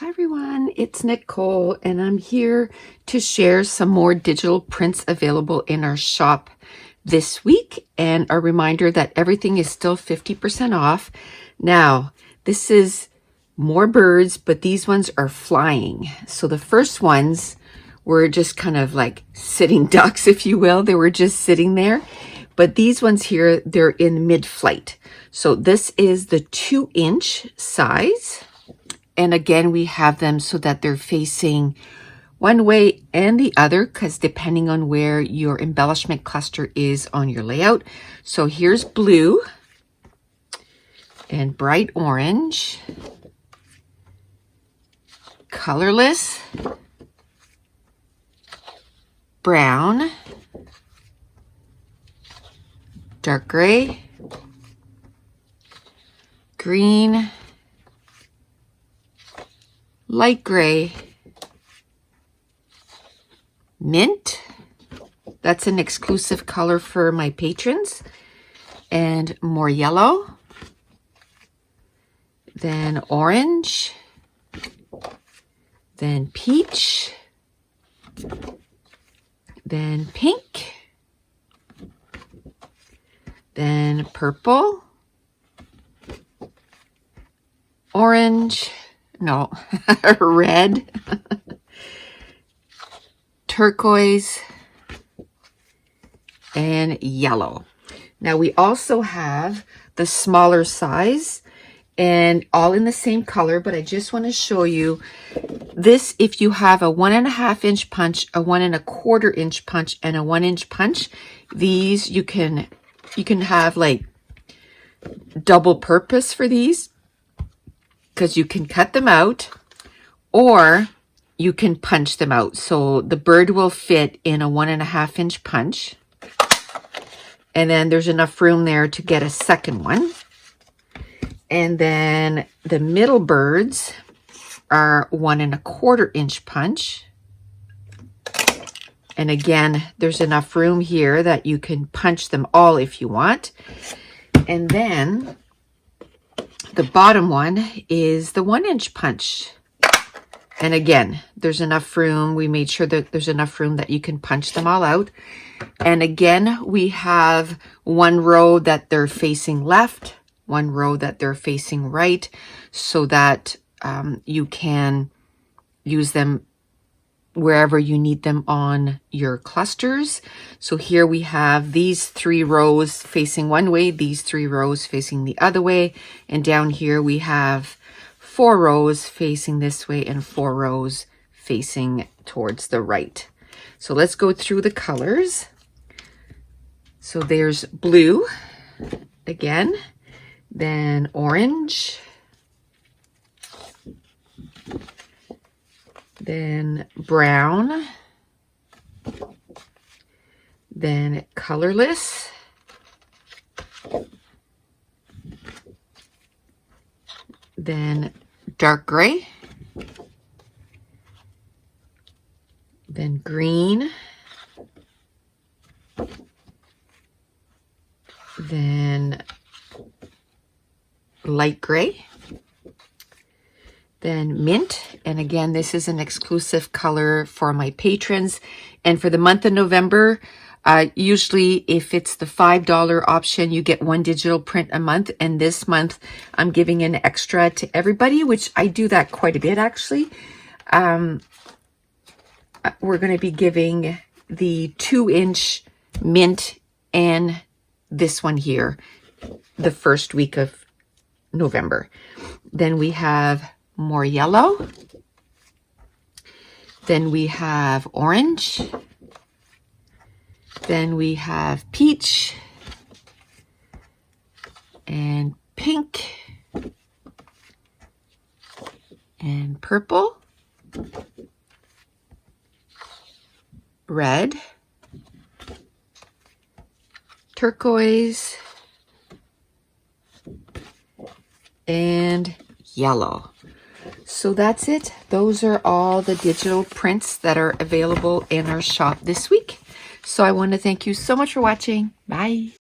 Hi everyone, it's Nicole and I'm here to share some more digital prints available in our shop this week, and a reminder that everything is still 50% off. Now, this is more birds, but these ones are flying. So the first ones were just kind of like sitting ducks, if you will. They were just sitting there. But these ones here, they're in mid-flight. So this is the 2-inch size. And again, we have them so that they're facing one way and the other, because depending on where your embellishment cluster is on your layout. So here's blue and bright orange, colorless, brown, dark gray, green, light gray, mint, that's an exclusive color for my patrons, and more yellow, then orange, then peach, then pink, then purple, orange, no, red, turquoise, and yellow. Now we also have the smaller size and all in the same color, but I just want to show you this. If you have a 1.5 inch punch, a 1 1/4 inch punch, and a 1 inch punch, these you can have like double purpose for these, because you can cut them out or you can punch them out. So the bird will fit in a 1.5 inch punch. And then there's enough room there to get a second one. And then the middle birds are 1 1/4 inch punch. And again, there's enough room here that you can punch them all if you want. And then the bottom one is the 1 inch punch. And again, there's enough room. We made sure that there's enough room that you can punch them all out. And again, we have one row that they're facing left, one row that they're facing right, so that you can use them wherever you need them on your clusters. So here we have these 3 rows facing one way, these 3 rows facing the other way, and down here we have 4 rows facing this way and 4 rows facing towards the right. So let's go through the colors. So there's blue again, then orange, then brown, then colorless, then dark gray, then green, then light gray, then mint. And again, this is an exclusive color for my patrons. And for the month of November, usually if it's the $5 option, you get 1 digital print a month. And this month I'm giving an extra to everybody, which I do that quite a bit actually. We're going to be giving the 2-inch mint and this one here the first week of November. Then we have more yellow. Then we have orange. Then we have peach and pink and purple, red, turquoise, and yellow. So that's it. Those are all the digital prints that are available in our shop this week. So I want to thank you so much for watching. Bye.